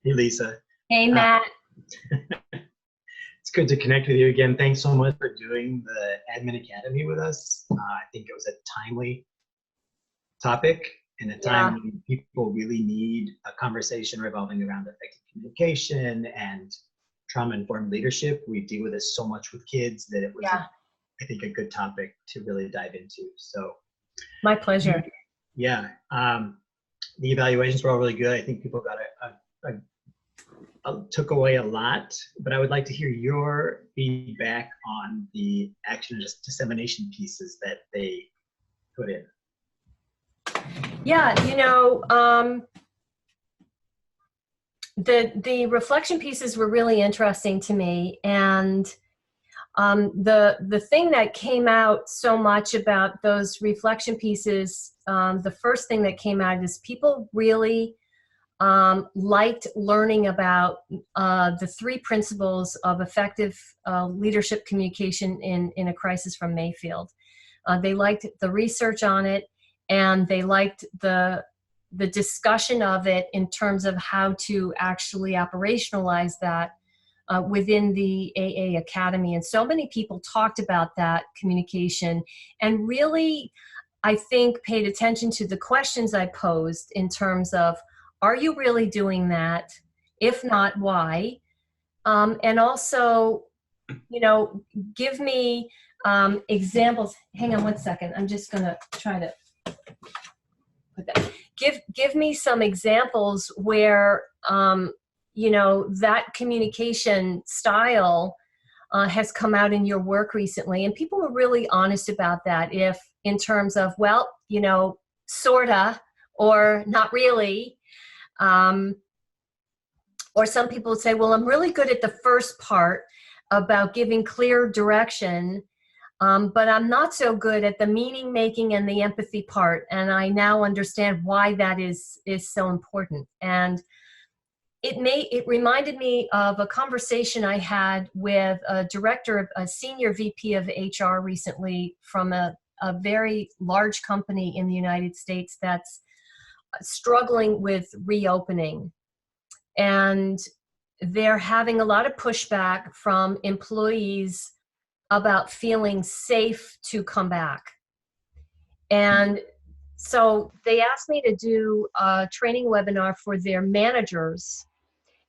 Hey, Lisa. Hey, Uh, Matt. it's good to connect with you again. Thanks so much for doing the Admin Academy with us. I think it was a timely topic and a time Yeah, when people really need a conversation revolving around effective communication and trauma-informed leadership. We deal with this so much with kids that it was, yeah, I think, a good topic to really dive into. So, my pleasure. yeah, the evaluations were all really good. I think people got took away a lot, but I would like to hear your feedback on the action and dissemination pieces that they put in. Yeah, the reflection pieces were really interesting to me, and the thing that came out so much about those reflection pieces, the first thing that came out is people really liked learning about the three principles of effective leadership communication in a crisis from Mayfield. They liked the research on it, and they liked the discussion of it in terms of how to actually operationalize that within the AA Academy. And so many people talked about that communication and really, I think, paid attention to the questions I posed in terms of, are you really doing that? If not, why? And also, give me examples. Hang on one second. I'm just going to try to put that. Give me some examples where, that communication style has come out in your work recently. And people were really honest about that. If in terms of, well, sorta, or not really. Or some people would say, well, I'm really good at the first part about giving clear direction, but I'm not so good at the meaning making and the empathy part. And I now understand why that is so important. And it reminded me of a conversation I had with a senior VP of HR recently from a very large company in the United States that's struggling with reopening. And they're having a lot of pushback from employees about feeling safe to come back. And so they asked me to do a training webinar for their managers,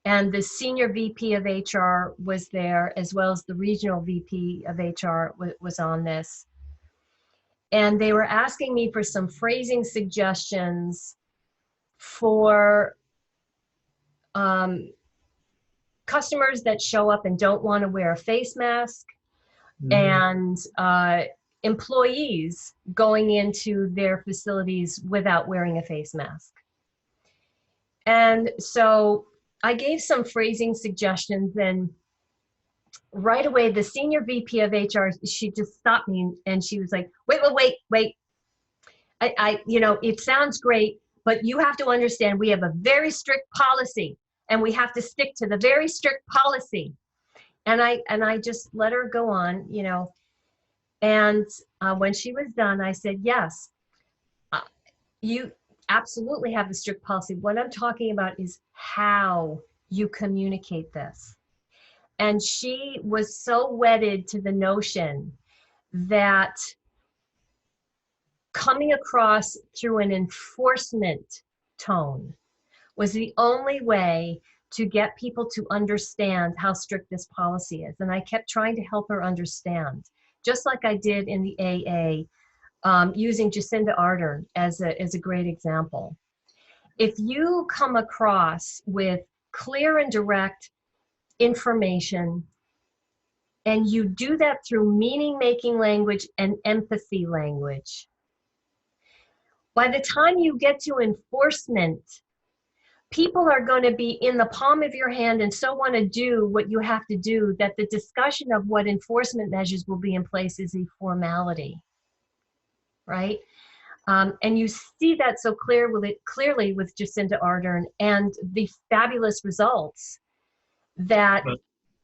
and the senior VP of HR was there, as well as the regional VP of HR was on this. And they were asking me for some phrasing suggestions for customers that show up and don't want to wear a face mask, and employees going into their facilities without wearing a face mask. And so I gave some phrasing suggestions, and right away the senior VP of HR, she just stopped me and she was like, wait. It sounds great, but you have to understand we have a very strict policy and we have to stick to the very strict policy. And I just let her go on, and when she was done, I said, yes, you absolutely have the strict policy. What I'm talking about is how you communicate this. And she was so wedded to the notion that coming across through an enforcement tone was the only way to get people to understand how strict this policy is. And I kept trying to help her understand, just like I did in the AA, using Jacinda Ardern as a great example. If you come across with clear and direct information, and you do that through meaning-making language and empathy language, by the time you get to enforcement, people are going to be in the palm of your hand and so want to do what you have to do that the discussion of what enforcement measures will be in place is a formality, right? And you see that so clearly with Jacinda Ardern and the fabulous results that... Well,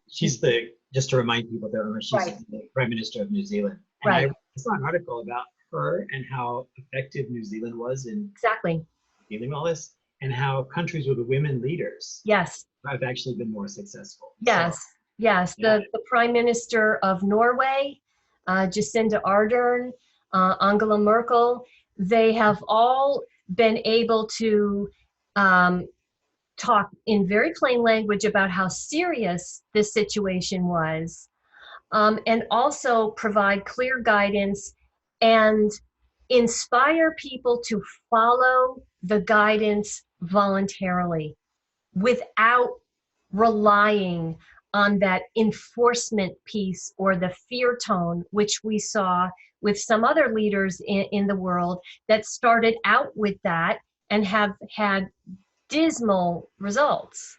she's just to remind people that she's right. the Prime Minister of New Zealand. And right. I saw an article about her and how effective New Zealand was in exactly dealing with all this. and how countries with women leaders Yes. have actually been more successful. Yes. So, Yes. yeah. The Prime Minister of Norway, Jacinda Ardern, Angela Merkel, they have all been able to talk in very plain language about how serious this situation was, and also provide clear guidance and inspire people to follow the guidance voluntarily without relying on that enforcement piece or the fear tone, which we saw with some other leaders in the world that started out with that and have had dismal results,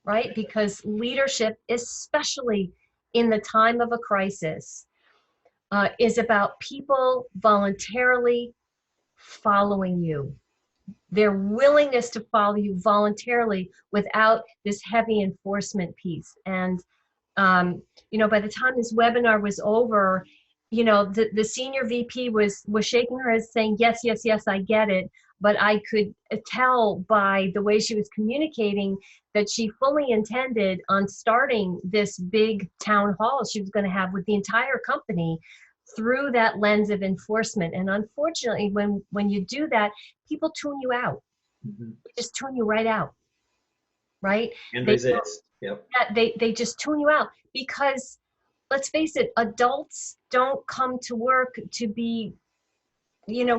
right? Because leadership, especially in the time of a crisis, is about people voluntarily following you, their willingness to follow you voluntarily without this heavy enforcement piece. And by the time this webinar was over, the senior VP was shaking her head saying, yes, yes, yes, I get it. But I could tell by the way she was communicating that she fully intended on starting this big town hall she was going to have with the entire company through that lens of enforcement. And unfortunately, when you do that, people tune you out. Mm-hmm. They just tune you right out, right? And resist. Yep. They just tune you out because, let's face it, adults don't come to work to be,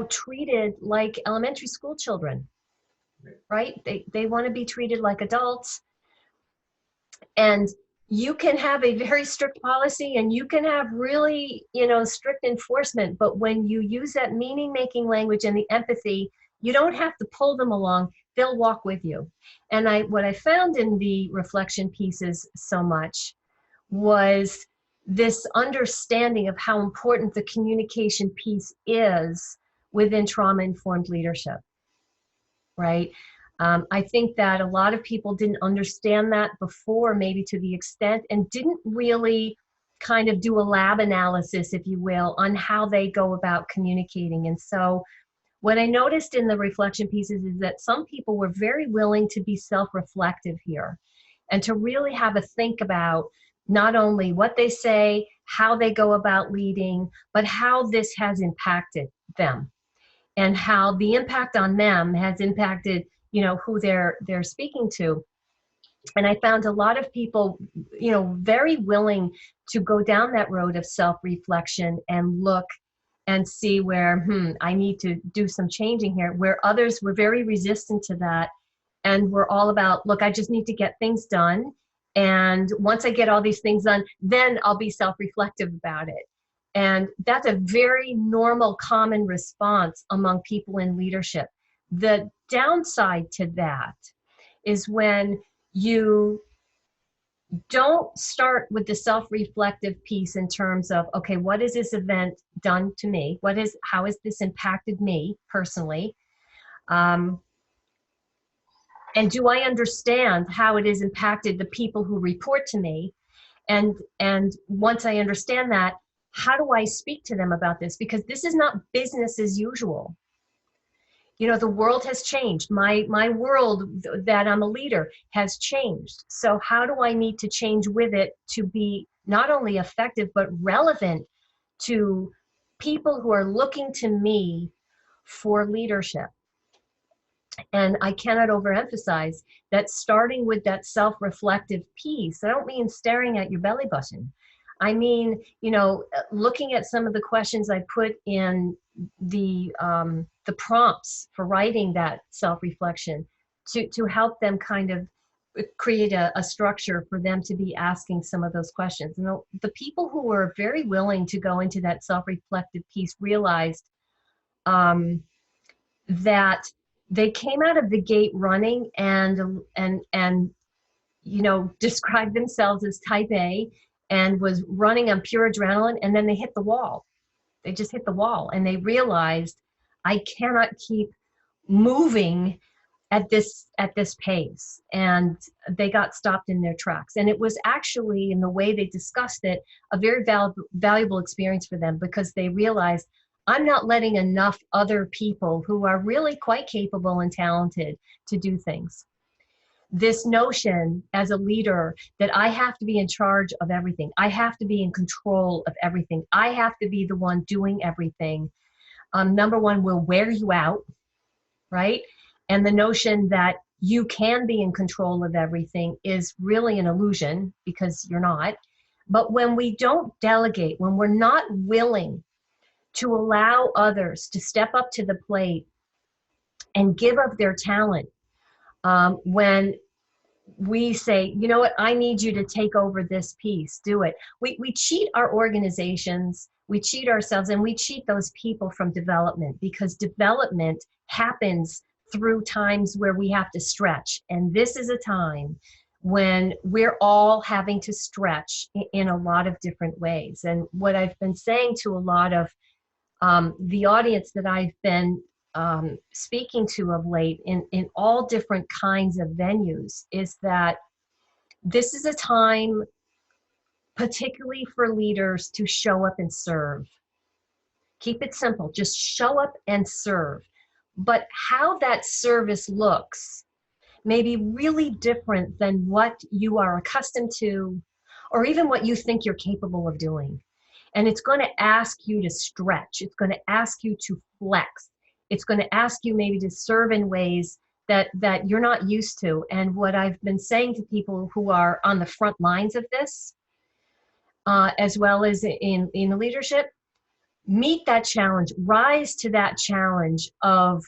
treated like elementary school children, right? They want to be treated like adults. And you can have a very strict policy and you can have really, strict enforcement, but when you use that meaning-making language and the empathy, you don't have to pull them along. They'll walk with you. And what I found in the reflection pieces so much was this understanding of how important the communication piece is within trauma-informed leadership, right? I think that a lot of people didn't understand that before, maybe to the extent, and didn't really kind of do a lab analysis, if you will, on how they go about communicating. And so what I noticed in the reflection pieces is that some people were very willing to be self-reflective here and to really have a think about not only what they say, how they go about leading, but how this has impacted them and how the impact on them has impacted, who they're speaking to. And I found a lot of people, very willing to go down that road of self-reflection and look and see where, I need to do some changing here, where others were very resistant to that and were all about, look, I just need to get things done. And once I get all these things done, then I'll be self-reflective about it. And that's a very normal, common response among people in leadership. The downside to that is when you don't start with the self-reflective piece in terms of, okay, what has this event done to me? How has this impacted me personally? And do I understand how it has impacted the people who report to me? And once I understand that, how do I speak to them about this? Because this is not business as usual. The world has changed. My world that I'm a leader has changed. So how do I need to change with it to be not only effective, but relevant to people who are looking to me for leadership? And I cannot overemphasize that starting with that self-reflective piece. I don't mean staring at your belly button. I mean, looking at some of the questions I put in the prompts for writing that self-reflection to help them kind of create a structure for them to be asking some of those questions. The people who were very willing to go into that self-reflective piece realized that they came out of the gate running and described themselves as type A and was running on pure adrenaline, and then they hit the wall. They just hit the wall and they realized, I cannot keep moving at this pace. And they got stopped in their tracks. And it was actually, in the way they discussed it, a very valuable experience for them, because they realized, I'm not letting enough other people who are really quite capable and talented to do things. This notion as a leader that I have to be in charge of everything, I have to be in control of everything, I have to be the one doing everything, number one, will wear you out, right? And the notion that you can be in control of everything is really an illusion, because you're not. But when we don't delegate, when we're not willing to allow others to step up to the plate and give of their talent, when we say, you know what, I need you to take over this piece, do it. We cheat our organizations, we cheat ourselves, and we cheat those people from development, because development happens through times where we have to stretch. And this is a time when we're all having to stretch in a lot of different ways. And what I've been saying to a lot of the audience that I've been speaking to of late in all different kinds of venues is that this is a time, particularly for leaders, to show up and serve. Keep it simple, just show up and serve. But how that service looks may be really different than what you are accustomed to, or even what you think you're capable of doing. And it's going to ask you to stretch. It's going to ask you to flex. It's going to ask you maybe to serve in ways that you're not used to. And what I've been saying to people who are on the front lines of this, as well as in leadership, meet that challenge, rise to that challenge of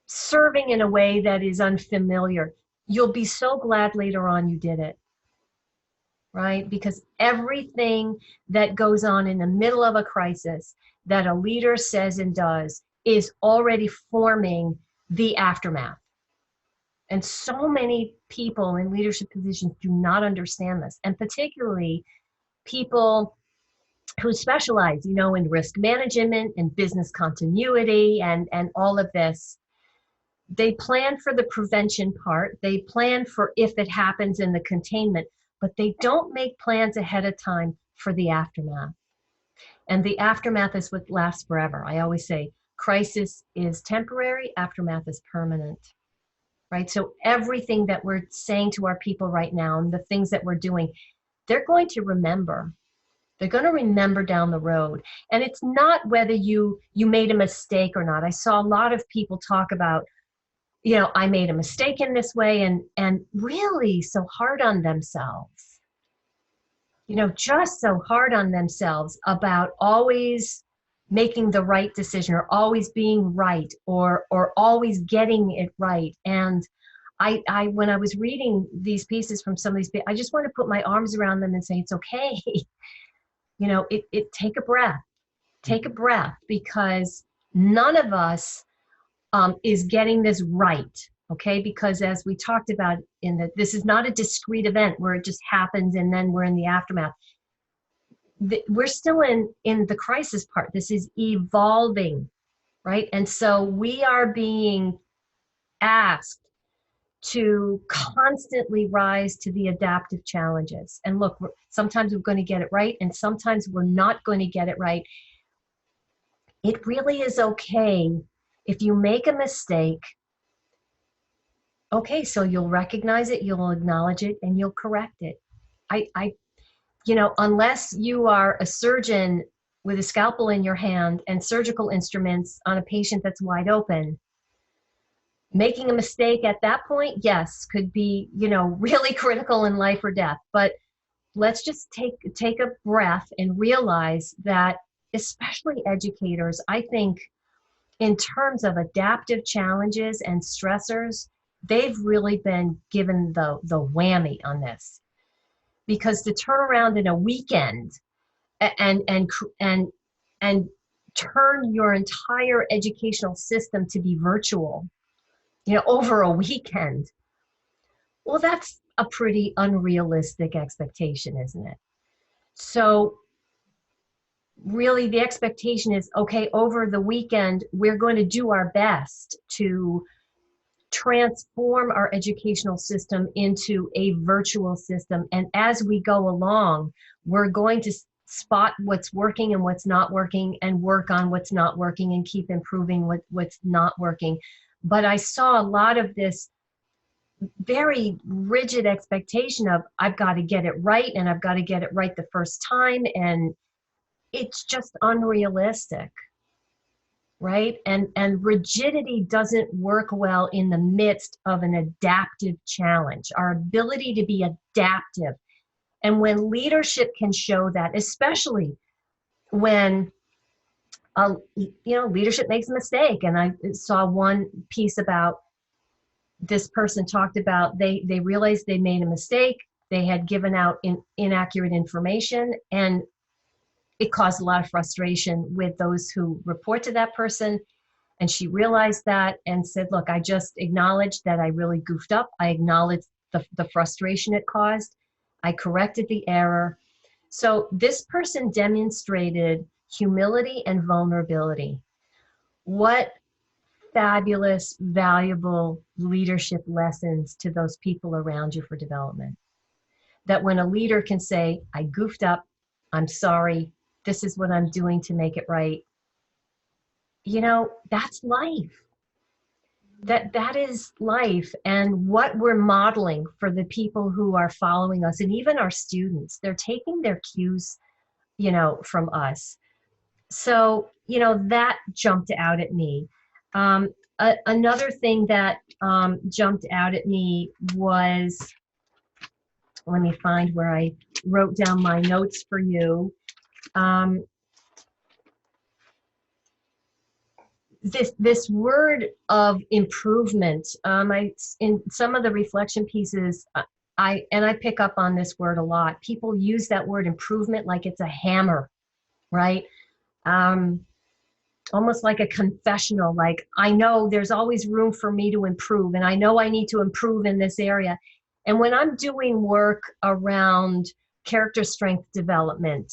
serving in a way that is unfamiliar. You'll be so glad later on you did it, right? Because everything that goes on in the middle of a crisis that a leader says and does is already forming the aftermath. And so many people in leadership positions do not understand this, and particularly people who specialize, in risk management and business continuity and all of this. They plan for the prevention part. They plan for if it happens in the containment, but they don't make plans ahead of time for the aftermath. And the aftermath is what lasts forever. I always say crisis is temporary, aftermath is permanent, right? So everything that we're saying to our people right now and the things that we're doing, they're going to remember. They're going to remember down the road. And it's not whether you made a mistake or not. I saw a lot of people talk about, I made a mistake in this way, and really so hard on themselves. Just so hard on themselves about always making the right decision, or always being right, or always getting it right. And I when I was reading these pieces from some of these people, I just want to put my arms around them and say, it's okay. Take a breath, because none of us is getting this right, okay? Because as we talked about this is not a discrete event where it just happens and then we're in the aftermath. We're still in the crisis part. This is evolving, right? And so we are being asked to constantly rise to the adaptive challenges. And look, sometimes we're going to get it right, and sometimes we're not going to get it right. It really is okay if you make a mistake. Okay, so you'll recognize it, you'll acknowledge it, and you'll correct it. Unless you are a surgeon with a scalpel in your hand and surgical instruments on a patient that's wide open, making a mistake at that point, yes, could be, really critical in life or death. But let's just take a breath and realize that, especially educators, I think in terms of adaptive challenges and stressors, they've really been given the whammy on this. Because to turn around in a weekend and turn your entire educational system to be virtual, over a weekend, well, that's a pretty unrealistic expectation, isn't it? So really the expectation is, okay, over the weekend, we're going to do our best to transform our educational system into a virtual system. And as we go along, we're going to spot what's working and what's not working and work on what's not working and keep improving what's not working. But I saw a lot of this very rigid expectation of I've got to get it right and I've got to get it right the first time, and it's just unrealistic, right? And rigidity doesn't work well in the midst of an adaptive challenge. Our ability to be adaptive, and when leadership can show that, especially when leadership makes a mistake. And I saw one piece about this person talked about they realized they made a mistake. They had given out inaccurate information, and it caused a lot of frustration with those who report to that person. And she realized that and said, look, I just acknowledged that I really goofed up. I acknowledged the frustration it caused. I corrected the error. So this person demonstrated humility and vulnerability. What fabulous, valuable leadership lessons to those people around you for development. That when a leader can say, I goofed up, I'm sorry, this is what I'm doing to make it right. That's life. That is life. And what we're modeling for the people who are following us, and even our students, they're taking their cues, from us. So, that jumped out at me. Another thing that jumped out at me was, let me find where I wrote down my notes for you. This word of improvement, in some of the reflection pieces, I pick up on this word a lot. People use that word improvement like it's a hammer, right? Almost like a confessional, like I know there's always room for me to improve, and I know I need to improve in this area. And when I'm doing work around character strength development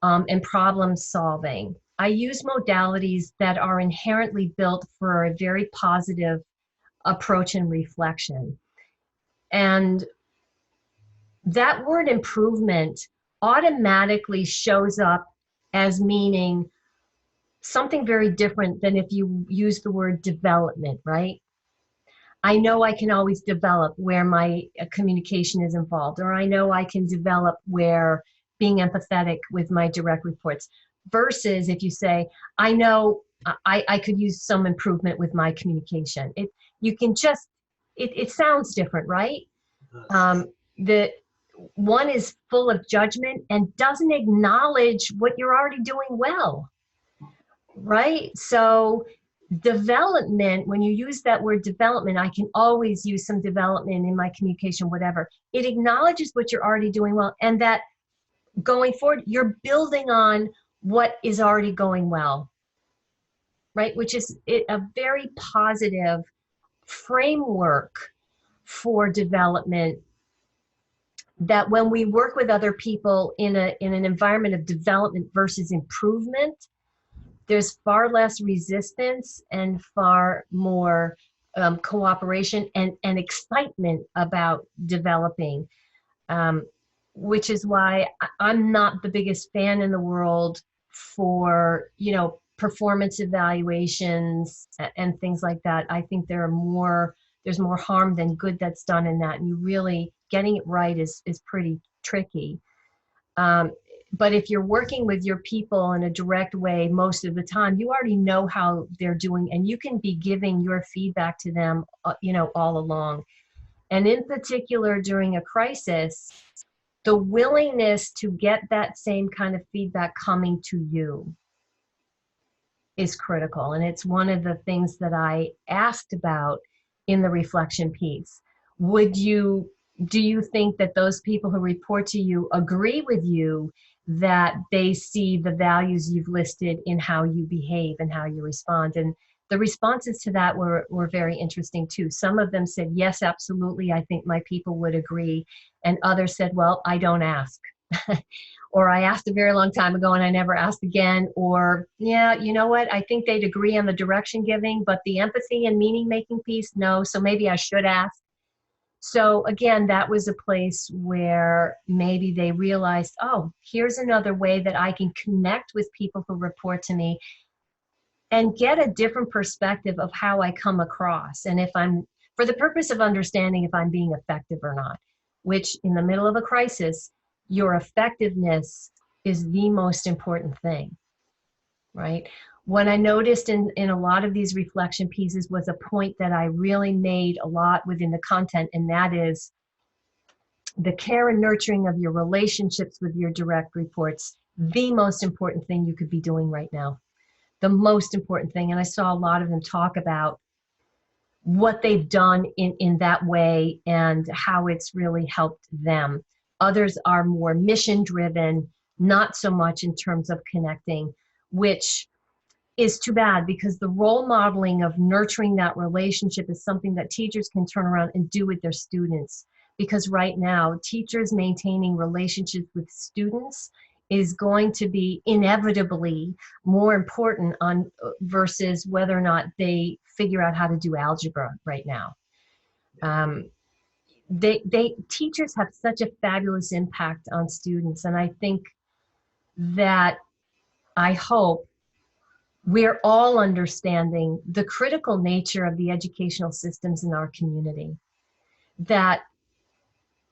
and problem solving, I use modalities that are inherently built for a very positive approach and reflection. And that word improvement automatically shows up as meaning something very different than if you use the word development, right? I know I can always develop where my communication is involved, or I know I can develop where being empathetic with my direct reports, versus if you say, I know I could use some improvement with my communication. It sounds different, right? The one is full of judgment and doesn't acknowledge what you're already doing well. Right? So development, when you use that word development, I can always use some development in my communication, whatever. It acknowledges what you're already doing well, and that going forward, you're building on what is already going well, right? Which is a very positive framework for development, that when we work with other people in an environment of development versus improvement, there's far less resistance and far more cooperation and excitement about developing, which is why I'm not the biggest fan in the world for, performance evaluations and things like that. I think there's more harm than good that's done in that. And you really, getting it right is pretty tricky. But if you're working with your people in a direct way, most of the time, you already know how they're doing, and you can be giving your feedback to them, all along. And in particular, during a crisis, the willingness to get that same kind of feedback coming to you is critical. And it's one of the things that I asked about in the reflection piece. Do you think that those people who report to you agree with you that they see the values you've listed in how you behave and how you respond? And the responses to that were very interesting too. Some of them said, yes, absolutely, I think my people would agree. And others said, well, I don't ask. Or I asked a very long time ago and I never asked again. Or, yeah, you know what, I think they'd agree on the direction giving, but the empathy and meaning making piece, no, so maybe I should ask. So again, that was a place where maybe they realized, oh, here's another way that I can connect with people who report to me and get a different perspective of how I come across. And if I'm, for the purpose of understanding if I'm being effective or not, which in the middle of a crisis, your effectiveness is the most important thing, right? What I noticed in a lot of these reflection pieces was a point that I really made a lot within the content, and that is the care and nurturing of your relationships with your direct reports, the most important thing you could be doing right now. The most important thing. And I saw a lot of them talk about what they've done in that way and how it's really helped them. Others are more mission driven, not so much in terms of connecting, which is too bad, because the role modeling of nurturing that relationship is something that teachers can turn around and do with their students. Because right now, teachers maintaining relationships with students is going to be inevitably more important on versus whether or not they figure out how to do algebra right now. Teachers have such a fabulous impact on students, and I think that, I hope we're all understanding the critical nature of the educational systems in our community that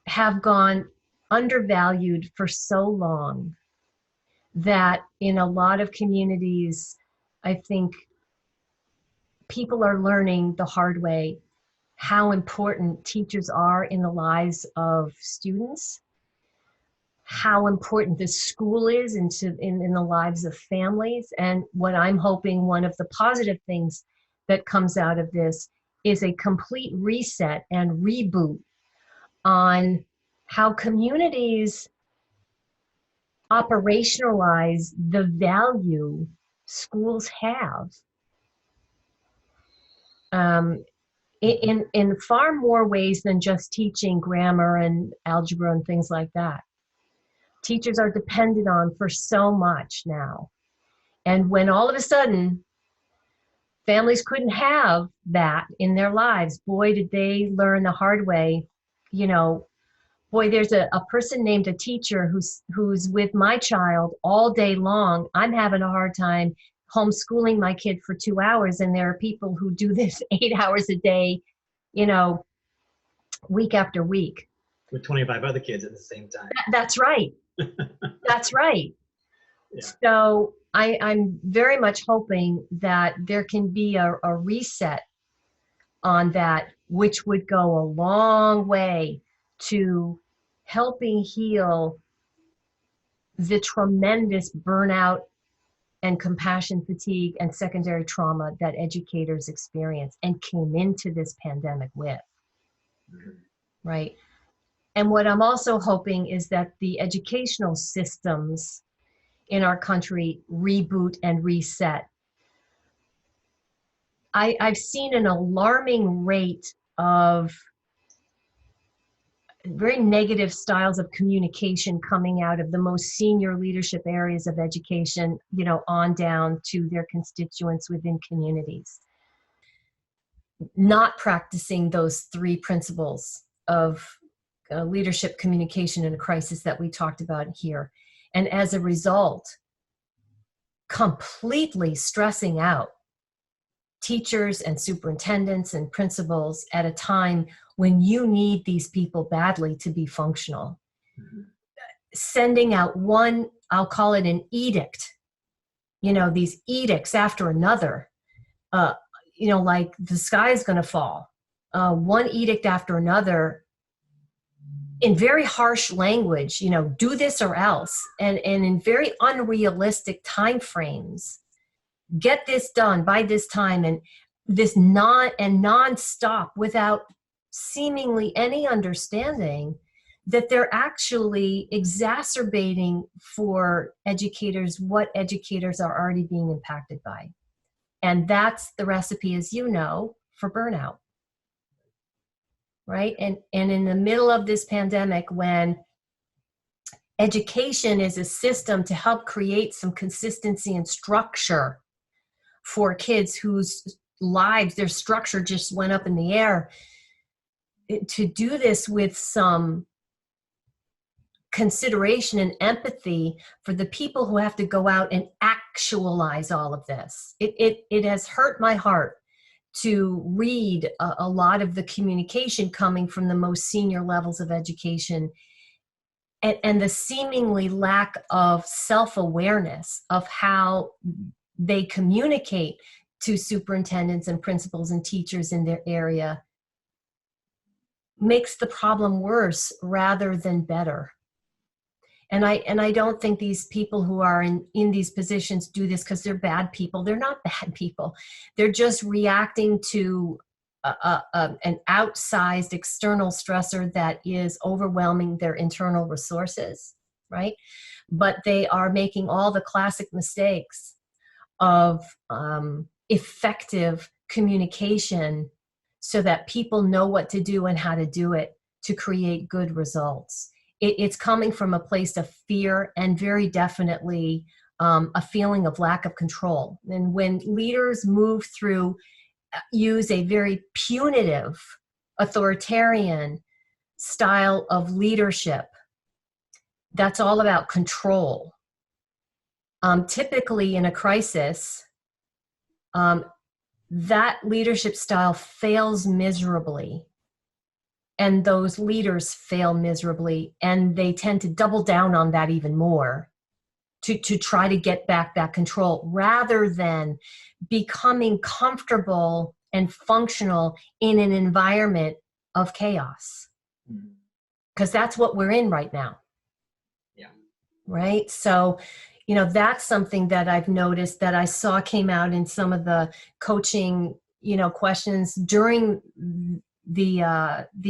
have gone undervalued for so long, that in a lot of communities, I think people are learning the hard way how important teachers are in the lives of students, how important the school is in the lives of families. And what I'm hoping, one of the positive things that comes out of this is a complete reset and reboot on how communities operationalize the value schools have in far more ways than just teaching grammar and algebra and things like that. Teachers are depended on for so much now. And when all of a sudden families couldn't have that in their lives, boy, did they learn the hard way. You know, boy, there's a person named a teacher who's with my child all day long. I'm having a hard time homeschooling my kid for 2 hours, and there are people who do this 8 hours a day, you know, week after week. With 25 other kids at the same time. That's right. That's right. Yeah. So I'm very much hoping that there can be a reset on that, which would go a long way to helping heal the tremendous burnout and compassion fatigue and secondary trauma that educators experience and came into this pandemic with, right? And what I'm also hoping is that the educational systems in our country reboot and reset. I've seen an alarming rate of very negative styles of communication coming out of the most senior leadership areas of education, you know, on down to their constituents within communities. Not practicing those 3 principles of leadership communication in a crisis that we talked about here. And as a result, completely stressing out teachers and superintendents and principals at a time when you need these people badly to be functional. Mm-hmm. Sending out one, I'll call it an edict, you know, these edicts after another, you know, like the sky is going to fall, one edict after another in very harsh language, you know, do this or else, and in very unrealistic timeframes. Get this done by this time, and this nonstop, without seemingly any understanding that they're actually exacerbating for educators what educators are already being impacted by. And that's the recipe, as you know, for burnout, right? And in the middle of this pandemic, when education is a system to help create some consistency and structure for kids whose lives, their structure just went up in the air, to do this with some consideration and empathy for the people who have to go out and actualize all of this. It has hurt my heart to read a lot of the communication coming from the most senior levels of education, and the seemingly lack of self-awareness of how they communicate to superintendents and principals and teachers in their area makes the problem worse rather than better. And I don't think these people who are in these positions do this because they're bad people. They're not bad people. They're just reacting to an outsized external stressor that is overwhelming their internal resources, right? But they are making all the classic mistakes of effective communication so that people know what to do and how to do it to create good results. It's coming from a place of fear and very definitely a feeling of lack of control. And when leaders use a very punitive, authoritarian style of leadership, that's all about control. Typically in a crisis, that leadership style fails miserably. And those leaders fail miserably, and they tend to double down on that even more to try to get back that control rather than becoming comfortable and functional in an environment of chaos. Because that's what we're in right now. Yeah. Right? So, that's something that I've noticed that I saw came out in some of the coaching, questions during the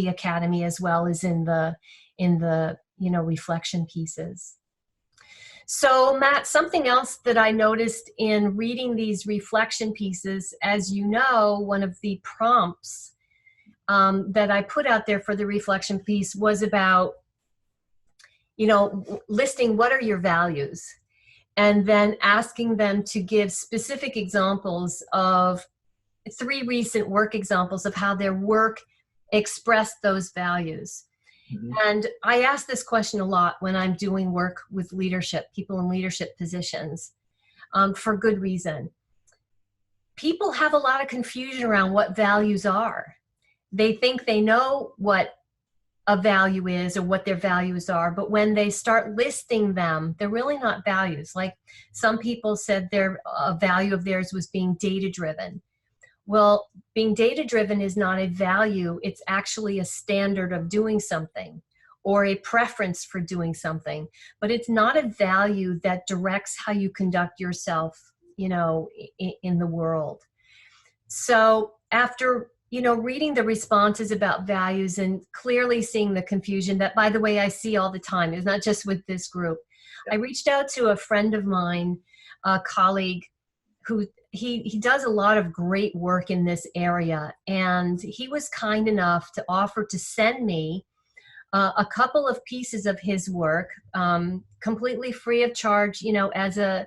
academy, as well as in the reflection pieces. So Matt, something else that I noticed in reading these reflection pieces, as you know, one of the prompts that I put out there for the reflection piece was about listing what are your values, and then asking them to give specific examples of 3 recent work examples of how their work expressed those values. Mm-hmm. And I ask this question a lot when I'm doing work with leadership, people in leadership positions, for good reason. People have a lot of confusion around what values are. They think they know what a value is or what their values are, but when they start listing them, they're really not values. Like some people said a value of theirs was being data-driven. Well, being data-driven is not a value. It's actually a standard of doing something or a preference for doing something, but it's not a value that directs how you conduct yourself, in the world. So after, reading the responses about values and clearly seeing the confusion that, by the way, I see all the time, it's not just with this group. I reached out to a friend of mine, a colleague, who he does a lot of great work in this area, and he was kind enough to offer to send me a couple of pieces of his work, completely free of charge, as a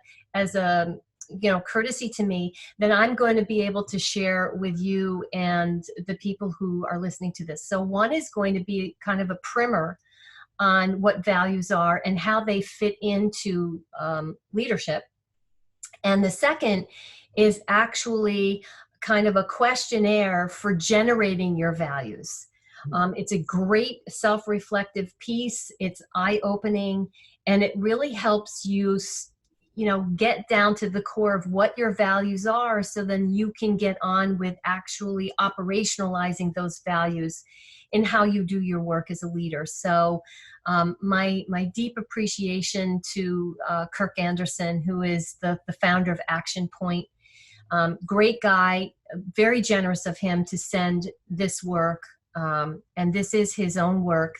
courtesy to me, that I'm going to be able to share with you and the people who are listening to this. So one is going to be kind of a primer on what values are and how they fit into leadership. And the second is actually kind of a questionnaire for generating your values. It's a great self-reflective piece. It's eye-opening, and it really helps you, get down to the core of what your values are, so then you can get on with actually operationalizing those values in how you do your work as a leader. So my deep appreciation to Kirk Anderson, who is the founder of Action Point. Great guy, very generous of him to send this work, and this is his own work,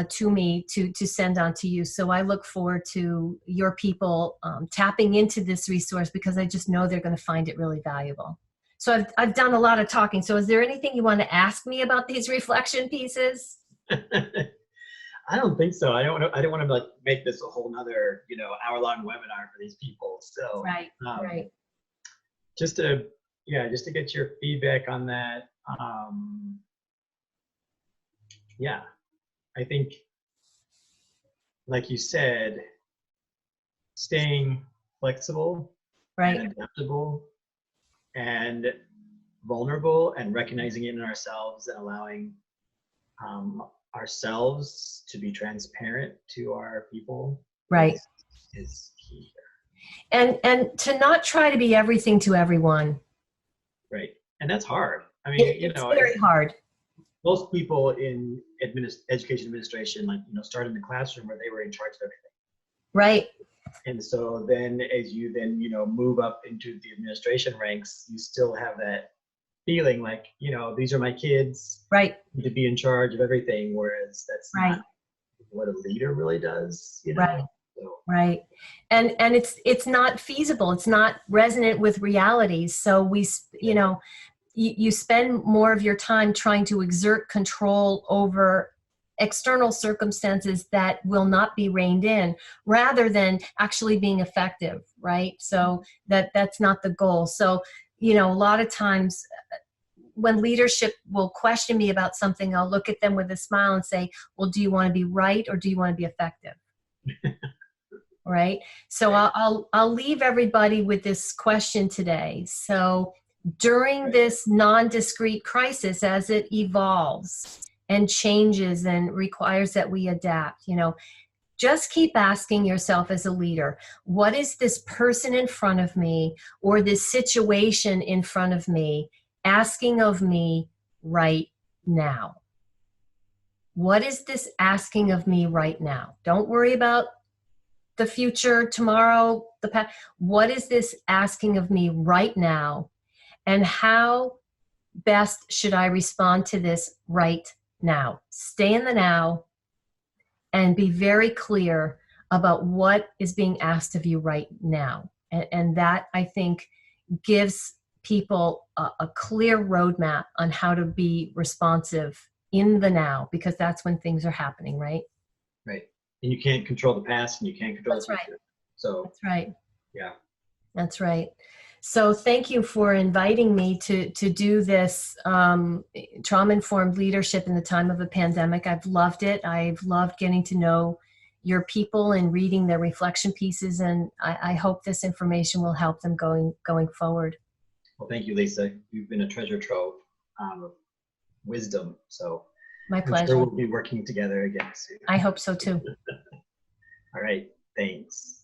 to me to send on to you. So I look forward to your people tapping into this resource, because I just know they're going to find it really valuable. So I've done a lot of talking. So is there anything you want to ask me about these reflection pieces? I don't think so. I don't want to make this a whole nother, hour-long webinar for these people. So right. Just to get your feedback on that. Yeah, I think, like you said, staying flexible Right, and adaptable and vulnerable and recognizing it in ourselves and allowing ourselves to be transparent to our people right. is key And to not try to be everything to everyone. here, right? And that's hard. I mean, you It's know, very hard. most people in education administration, like, you know, start in the classroom where they were in charge of everything. Right, And so then as you then, you know, move up into the administration ranks, you still have that feeling like, you know, these are my kids, right, I need to be in charge of everything, whereas that's right, not what a leader really does, you right. know. So, Right. And it's not feasible. It's not resonant with reality. So you know, you spend more of your time trying to exert control over external circumstances that will not be reined in rather than actually being effective, right? So that's not the goal. So, you know, a lot of times when leadership will question me about something, I'll look at them with a smile and say, well, do you want to be right or do you want to be effective? Right. So right, I'll leave everybody with this question today. So during right, this non-discrete crisis, as it evolves and changes and requires that we adapt, you know, just keep asking yourself as a leader, what is this person in front of me or this situation in front of me asking of me right now? What is this asking of me right now? Don't worry about the future, tomorrow, the past. What is this asking of me right now? And how best should I respond to this right now? Stay in the now and be very clear about what is being asked of you right now. And that, I think, gives people a clear roadmap on how to be responsive in the now, because that's when things are happening, right? right. And you can't control the past and you can't control the That's right. future. So, That's right. yeah. That's right. So thank you for inviting me to do this trauma-informed leadership in the time of a pandemic. I've loved it. I've loved getting to know your people and reading their reflection pieces, and I hope this information will help them going forward. Well, thank you, Lisa. You've been a treasure trove of wisdom. So My I'm sure pleasure. we'll be working together again soon. I hope so too. All right. Thanks.